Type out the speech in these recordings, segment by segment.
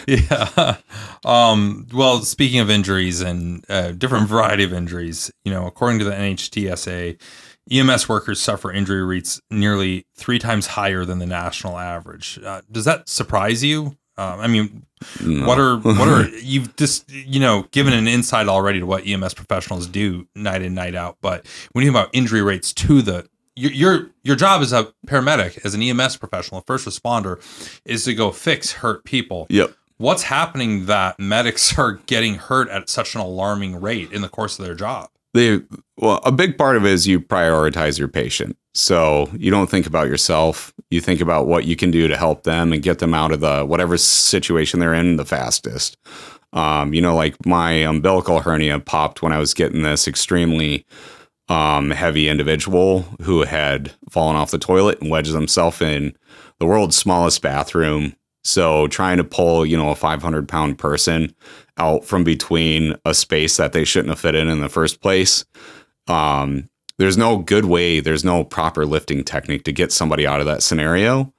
Yeah. Well, speaking of injuries and different variety of injuries, according to the NHTSA, EMS workers suffer injury rates nearly 3 times higher than the national average. Does that surprise you? I mean, No. what are you've just given an insight already to what EMS professionals do night in, night out, but when you think about injury rates to the your job as a paramedic, as an EMS professional, a first responder, is to go fix hurt people. Yep. What's happening that medics are getting hurt at such an alarming rate in the course of their job? A big part of it is you prioritize your patient. So you don't think about yourself. You think about what you can do to help them and get them out of the whatever situation they're in the fastest. Like my umbilical hernia popped when I was getting this extremely heavy individual who had fallen off the toilet and wedged himself in the world's smallest bathroom. So trying to pull, a 500-pound person out from between a space that they shouldn't have fit in the first place. There's no good way. There's no proper lifting technique to get somebody out of that scenario.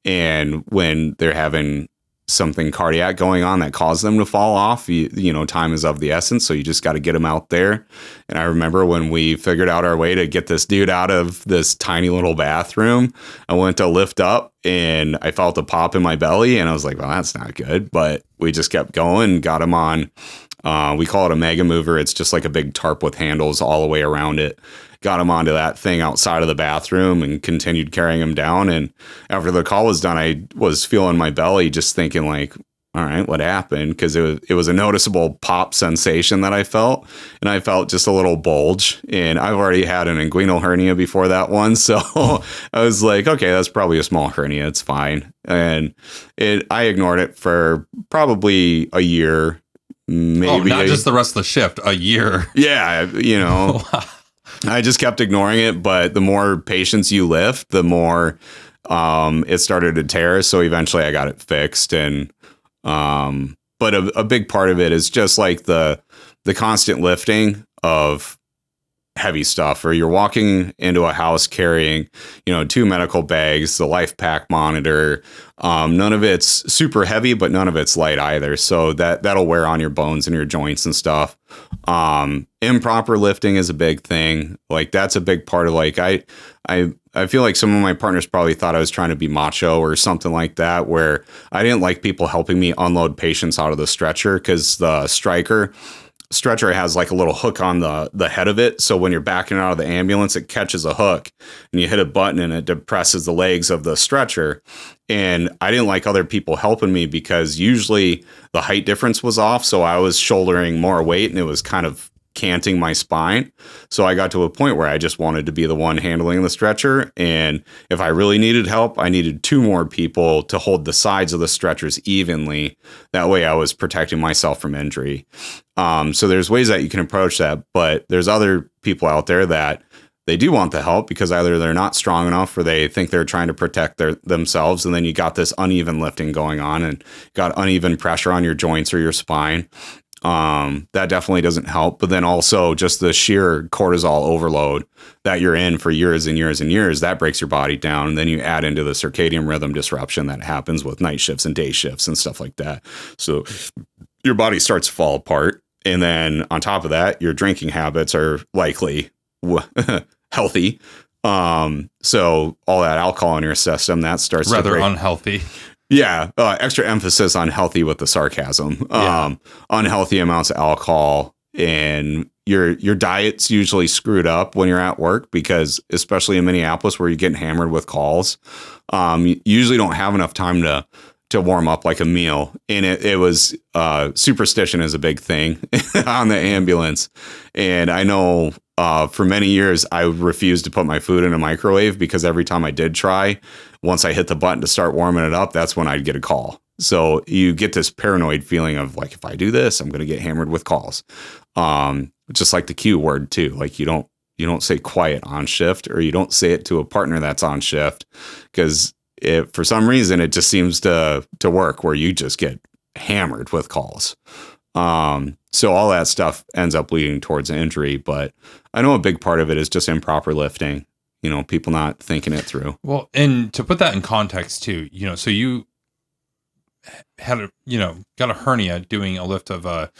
And when they're having something cardiac going on that caused them to fall off, time is of the essence. So you just got to get them out there. And I remember when we figured out our way to get this dude out of this tiny little bathroom, I went to lift up and I felt a pop in my belly and I was like, well, that's not good. But we just kept going, got him on. We call it a mega mover. It's just like a big tarp with handles all the way around it. Got him onto that thing outside of the bathroom and continued carrying him down. And after the call was done, I was feeling my belly, just thinking like, all right, what happened? Because it was a noticeable pop sensation that I felt. And I felt just a little bulge. And I've already had an inguinal hernia before that one. So I was like, okay, that's probably a small hernia. It's fine. And I ignored it for probably a year. Maybe not just the rest of the shift, a year. Yeah, Wow. I just kept ignoring it, but the more patients you lift, the more it started to tear. So eventually I got it fixed. And but a big part of it is just like the constant lifting of heavy stuff, or you're walking into a house carrying, 2 medical bags, the life pack monitor. None of it's super heavy, but none of it's light either. So that'll wear on your bones and your joints and stuff. Improper lifting is a big thing. Like that's a big part of like, I feel like some of my partners probably thought I was trying to be macho or something like that, where I didn't like people helping me unload patients out of the stretcher, because the stretcher has like a little hook on the head of it. So when you're backing out of the ambulance, it catches a hook and you hit a button and it depresses the legs of the stretcher. And I didn't like other people helping me because usually the height difference was off. So I was shouldering more weight and it was kind of canting my spine. So I got to a point where I just wanted to be the one handling the stretcher. And if I really needed help, I needed 2 more people to hold the sides of the stretchers evenly. That way I was protecting myself from injury. So there's ways that you can approach that, but there's other people out there that they do want the help because either they're not strong enough or they think they're trying to protect themselves. And then you got this uneven lifting going on and got uneven pressure on your joints or your spine. That definitely doesn't help. But then also just the sheer cortisol overload that you're in for years and years and years, that breaks your body down. And then you add into the circadian rhythm disruption that happens with night shifts and day shifts and stuff like that. So your body starts to fall apart. And then on top of that, your drinking habits are likely healthy. So all that alcohol in your system, that starts rather to break. Unhealthy. Yeah, extra emphasis on healthy with the sarcasm. Yeah. Unhealthy amounts of alcohol, and your diet's usually screwed up when you're at work because, especially in Minneapolis where you're getting hammered with calls, you usually don't have enough time to warm up like a meal. And it was superstition is a big thing on the ambulance. And I know for many years I refused to put my food in a microwave because every time I did try, once I hit the button to start warming it up, that's when I'd get a call. So you get this paranoid feeling of like, if I do this, I'm going to get hammered with calls. Just like the Q word too. Like you don't say quiet on shift, or you don't say it to a partner that's on shift, because for some reason it just seems to work where you just get hammered with calls. So all that stuff ends up leading towards an injury, but I know a big part of it is just improper lifting, people not thinking it through. Well, and to put that in context too, so you had got a hernia doing a lift of a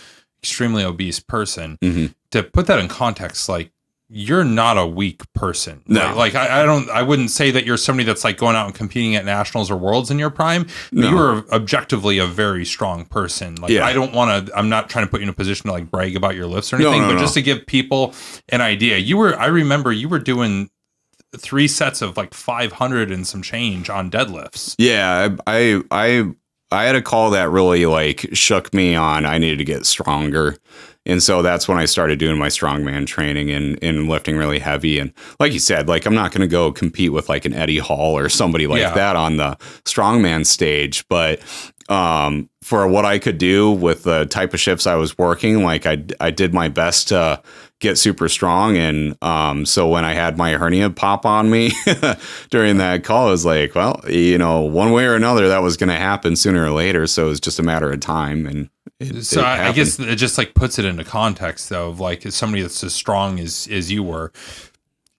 extremely obese person, to put that in context, like, you're not a weak person. No. Like I wouldn't say that you're somebody that's like going out and competing at nationals or worlds in your prime, but No. you are objectively a very strong person. Like, Yeah. I'm not trying to put you in a position to like brag about your lifts or anything, No, but just to give people an idea, I remember you were doing 3 sets of like 500 and some change on deadlifts. Yeah. I had a call that really like shook me on, I needed to get stronger. And so that's when I started doing my strongman training and lifting really heavy. And like you said, like, I'm not going to go compete with like an Eddie Hall or somebody like that on the strongman stage. But for what I could do with the type of shifts I was working, like I did my best to get super strong. And so when I had my hernia pop on me during that call, I was like, well, one way or another, that was going to happen sooner or later. So it was just a matter of time. And I guess it just like puts it into context, though, of like, as somebody that's as strong as you were,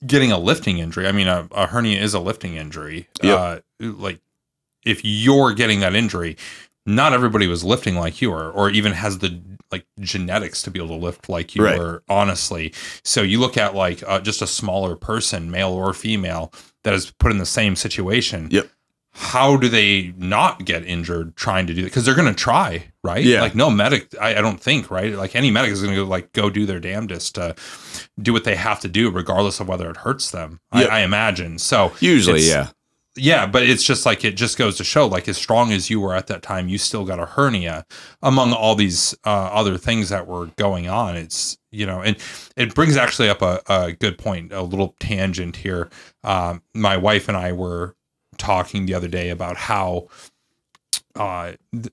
getting a lifting injury. I mean, a hernia is a lifting injury. Yep. Like, if you're getting that injury, not everybody was lifting like you were, or even has the like genetics to be able to lift like you were, honestly. So you look at like just a smaller person, male or female, that is put in the same situation. Yep. How do they not get injured trying to do that? Because they're going to try, right? Yeah. Like, no medic, I don't think, right? Like, any medic is going to go do their damnedest to do what they have to do, regardless of whether it hurts them. Yep. I imagine. So usually, yeah. Yeah, but it's just like, it just goes to show, like, as strong as you were at that time, you still got a hernia among all these other things that were going on. It's, and it brings actually up a good point, a little tangent here. My wife and I were talking the other day about how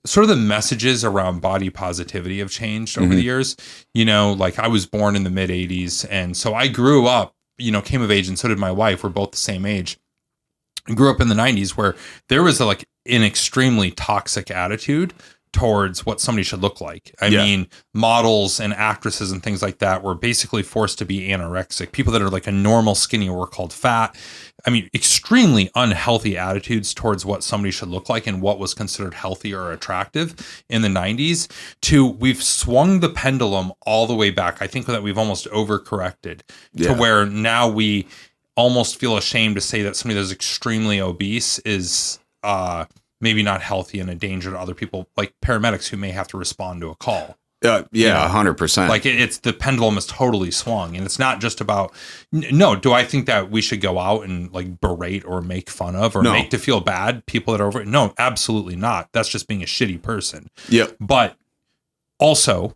sort of the messages around body positivity have changed over the years. Like, I was born in the mid 80s. And so I grew up, came of age, and so did my wife. We're both the same age. Grew up in the 90s, where there was an extremely toxic attitude towards what somebody should look like. I mean, models and actresses and things like that were basically forced to be anorexic. People that are like a normal skinny were called fat. I mean, extremely unhealthy attitudes towards what somebody should look like and what was considered healthy or attractive in the 90s. We've swung the pendulum all the way back. I think that we've almost overcorrected to where now we almost feel ashamed to say that somebody that's extremely obese is maybe not healthy and a danger to other people, like paramedics who may have to respond to a call. 100%. Like, it's the pendulum is totally swung, and it's not just about. No, do I think that we should go out and like berate or make fun of or make to feel bad people that are over it? No, absolutely not. That's just being a shitty person. Yep. But also,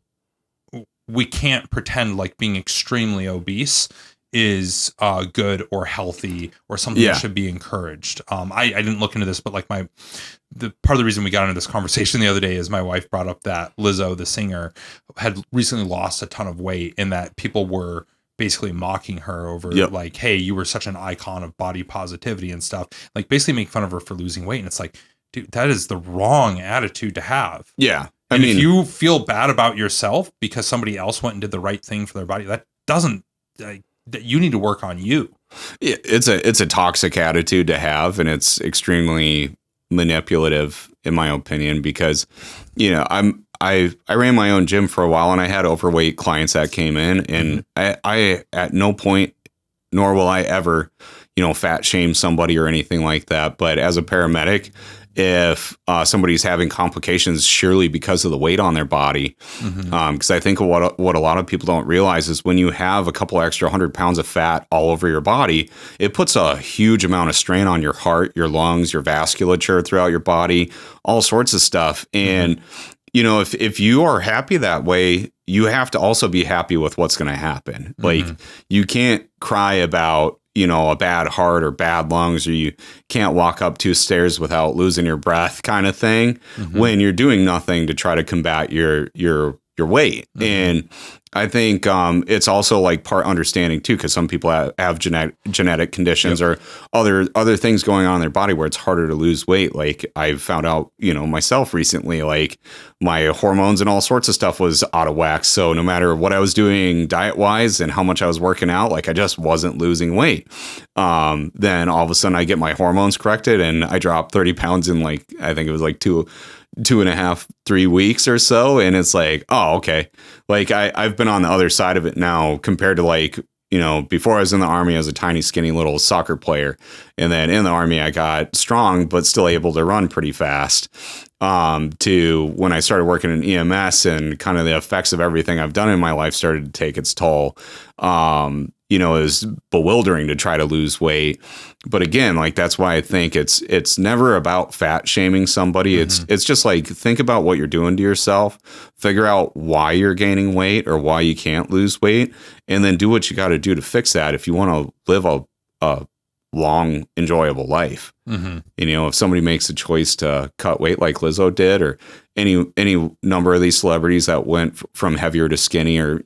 we can't pretend like being extremely obese is good or healthy or something that should be encouraged. I didn't look into this, but like the part of the reason we got into this conversation the other day is my wife brought up that Lizzo, the singer, had recently lost a ton of weight, and that people were basically mocking her over like, hey, you were such an icon of body positivity and stuff, like basically make fun of her for losing weight. And it's like, dude, that is the wrong attitude to have. Yeah. I mean, if you feel bad about yourself because somebody else went and did the right thing for their body, that doesn't, that you need to work on you. It's a toxic attitude to have, and it's extremely manipulative, in my opinion, because I ran my own gym for a while, and I had overweight clients that came in, and I at no point, nor will I ever, fat shame somebody or anything like that. But as a paramedic, if somebody's having complications surely because of the weight on their body, because I think what a lot of people don't realize is when you have a couple extra 100 pounds of fat all over your body, it puts a huge amount of strain on your heart, your lungs, your vasculature throughout your body, all sorts of stuff. And if you are happy that way, you have to also be happy with what's going to happen. Like, you can't cry about a bad heart or bad lungs, or you can't walk up 2 stairs without losing your breath kind of thing when you're doing nothing to try to combat your weight. And I think it's also like part understanding too, because some people have genetic conditions or other things going on in their body where it's harder to lose weight. Like I've found out, myself recently, like my hormones and all sorts of stuff was out of whack. So no matter what I was doing diet wise and how much I was working out, like I just wasn't losing weight. Then all of a sudden I get my hormones corrected and I dropped 30 pounds in like, I think it was like 2.5, 3 weeks or so. And it's like, oh, okay. Like I've been on the other side of it now compared to like, before I was in the Army, I was a tiny, skinny little soccer player. And then in the Army, I got strong, but still able to run pretty fast. To when I started working in EMS and kind of the effects of everything I've done in my life started to take its toll. It was bewildering to try to lose weight. But again, like that's why I think it's never about fat shaming somebody. It's just like think about what you're doing to yourself, figure out why you're gaining weight or why you can't lose weight, and then do what you got to do to fix that if you want to live a long, enjoyable life. If somebody makes a choice to cut weight like Lizzo did, or any number of these celebrities that went from heavier to skinny, or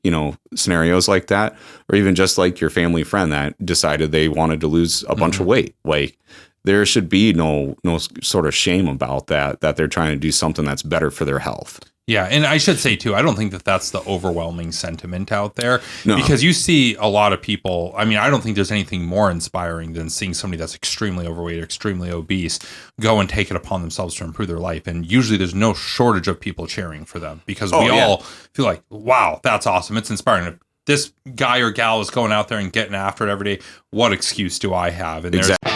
scenarios like that, or even just like your family friend that decided they wanted to lose a bunch of weight, like there should be no sort of shame about that they're trying to do something that's better for their health. Yeah, and I should say, too, I don't think that's the overwhelming sentiment out there. No. Because you see a lot of people, I mean, I don't think there's anything more inspiring than seeing somebody that's extremely overweight, extremely obese, go and take it upon themselves to improve their life. And usually there's no shortage of people cheering for them because we all feel like, wow, that's awesome. It's inspiring. If this guy or gal is going out there and getting after it every day, what excuse do I have? And exactly.